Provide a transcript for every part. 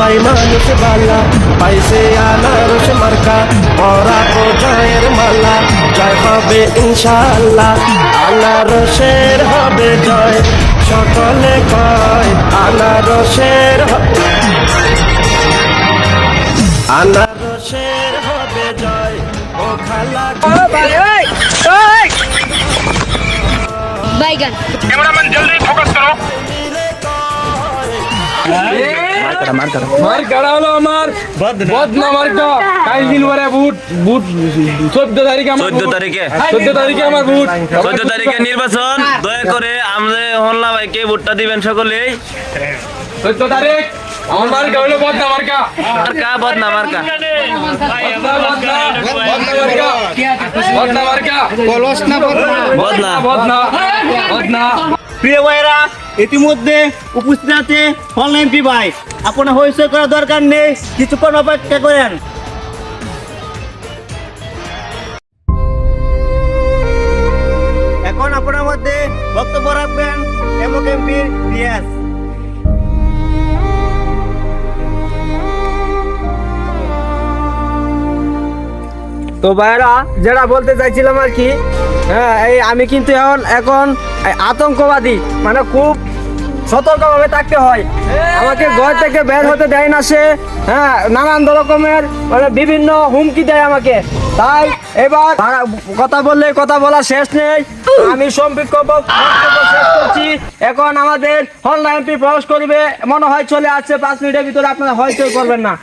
ভাই মানুষ বালা পাইছে আনারস মার্কা পরাবো জয়ের মালা জয় হবে ইনশাআল্লাহ আনারসের হবে জয় সকলে কয় আনারসের আনারসের হবে জয় ও খালা বাইগান कैमरामैन जल्दी फोकस करो। মার কাড়া হলো আমার বদনা মার্কা কাল দিন পরে বুট বুট 14 তারিখে আমার 14 তারিখে 14 তারিখে আমার বুট 14 তারিখে নির্বাচন দয়া করে আমরা হল্লা ভাইকে ভোটটা দিবেন সকলেই 14 তারিখ আমার মার্কা হলো বদনা মার্কা মার্কা বদনা মার্কা বদনা মার্কা বদনা বদনা বদনা প্রিয় ভাইরা ইতিমধ্যে উপস্থিত আছে অনলাইন এমপি ভাই আপনার হইচই করার দরকার নেই কিছুক্ষণ অপেক্ষা করেন এখন আপনার মধ্যে বক্তব্য রাখবেন এমক এমপির পিএস তো ভাইরা যেটা বলতে চাইছিলাম আর কি, হ্যাঁ এই আমি কিন্তু এখন আতঙ্কবাদী, মানে খুব সতর্কভাবে থাকতে হয়। আমাকে ঘর থেকে বের হতে দেয় না সে, হ্যাঁ নানান রকমের মানে বিভিন্ন হুমকি দেয় আমাকে। তাই এবার কথা বললে কথা বলা শেষ নেই, আমি সম্পৃক্ত বক্তব্য শেষ করছি। এখন আমাদের অনলাইন এমপি প্রবেশ করবে, মনে হয় চলে আসছে 5 মিনিটের ভিতরে, আপনারা হয়তো করবেন না।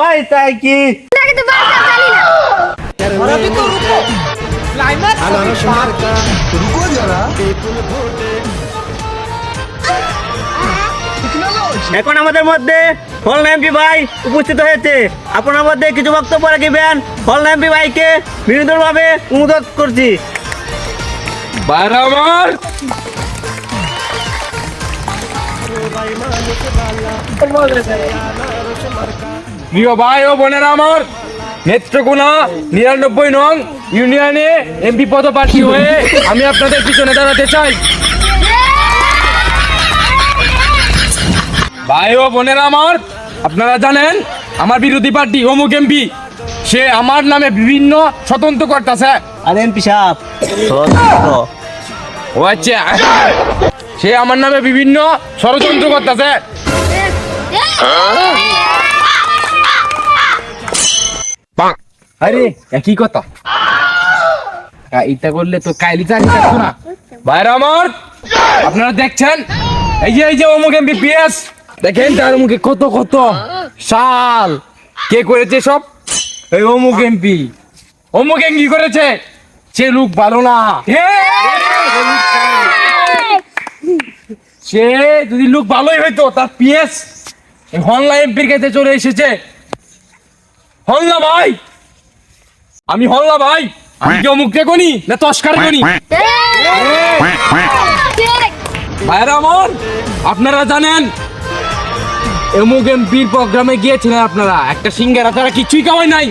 ভাই তাই কি আনারস মার্কা এখন আমাদের মধ্যে অনলাইন এমপি ভাই উপস্থিত হয়েছে, আপনার মধ্যে কিছু বক্তব্য রাখবেন। অনলাইন এমপি ভাইকে বিনোদনভাবে অনুরোধ করছি। বাইরে আমার প্রিয় ভাই ও বোনেরা আমার, নেত্রকোনা 99 নং ইউনিয়নে এমপি পদপ্রার্থী হয়ে আমি আপনাদের পিছনে দাঁড়াতে চাই। ভাই ও বোনেরা আমার, আপনারা জানেন আমার বিরোধী পার্টি অমুক এমপি, সে আমার নামে বিভিন্ন স্বতন্ত্র করতেছে। আর এমপি সাহেব ও আচ্ছা, সে আমার নামে বিভিন্ন ষড়যন্ত্র করতেছে। আরে একই কথা, এটা করলে তো কাইলি চাকরি থাকতো না। ভাইরা আমার, আপনারা দেখছেন এই যে অমুক এমবিপিএস, দেখেন তার মুখে কত কত শাল, কে করেছে সব? এই অমুক এমপি। অমুক এমপি করেছে, সে লোক ভালো না। সে যদি লোক ভালোই হইতো, তার পিএস হল্লা এমপির কাছে চলে এসেছে। হল্লা ভাই, আমি হল্লা ভাই, আমি কি অমুককে গনি না তস্কার গনি? ভাইরা আমার, আপনারা জানেন অমুক এমপির প্রোগ্রামে গিয়েছিলেন আপনারা, একটা সিঙ্গারা তারা কিছুই খাওয়াই নাই।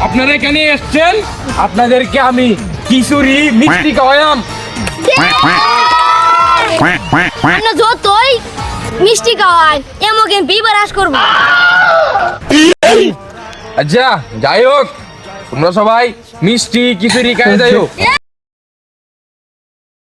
আপনারা এখানে এসছেন, আপনাদেরকে আমি খিচুড়ি মিষ্টি খাওয়াইলাম। আমরা যতই মিষ্টি খাওয়াই এমন বিবারাস করবো। আচ্ছা যাই হোক, তোমরা সবাই মিষ্টি খিচুড়ি খাই যাই হোক।